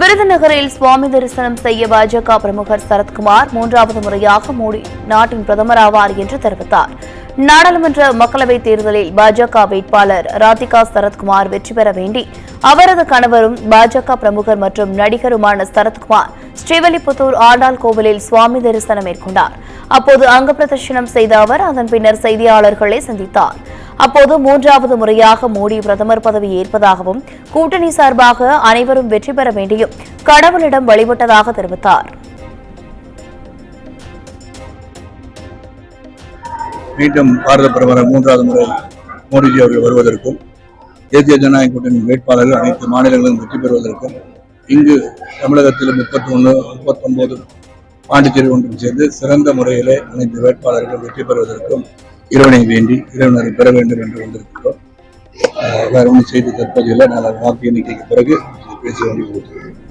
விருதுநகரில் சுவாமி தரிசனம் செய்ய பாஜக பிரமுகர் சரத்குமார் 3வது முறையாக மோடி நாட்டின் பிரதமராவார் என்று தெரிவித்தார். நாடாளுமன்ற மக்களவைத் தேர்தலில் பாஜக வேட்பாளர் ராதிகா சரத்குமார் வெற்றி பெற வேண்டி அவரது கணவரும் பாஜக பிரமுகர் மற்றும் நடிகருமான சரத்குமார் ஸ்ரீவில்லிபுத்தூர் ஆண்டாள் கோவிலில் சுவாமி தரிசனம் மேற்கொண்டார். அப்போது அங்க பிரதர்ஷனம் செய்த அவர் அதன் பின்னர் செய்தியாளர்களை சந்தித்தார். அப்போது 3வது முறையாக மோடி பிரதமர் பதவி ஏற்பதாகவும் கூட்டணி சார்பாக அனைவரும் வெற்றி பெற வேண்டியும் கடவுளிடம் வழிபட்டதாக தெரிவித்தார். மீண்டும் பாரத பிரதமர் 3வது முறை மோடிஜி அவர்கள் வருவதற்கும் தேசிய ஜனநாயக கூட்டணி வேட்பாளர்கள் அனைத்து மாநிலங்களும் வெற்றி பெறுவதற்கும் இங்கு தமிழகத்தில் 31, 39 பாண்டிச்சேரி ஒன்றும் சேர்ந்து சிறந்த முறையிலே அனைத்து வேட்பாளர்கள் வெற்றி பெறுவதற்கும் இறைவனை வேண்டி இறைவனை பெற வேண்டும் என்று வந்திருக்கிறோம். வேற ஒன்றும் செய்தி தற்போதையில் நான் வாக்கு எண்ணிக்கைக்கு பிறகு பேச வேண்டியது.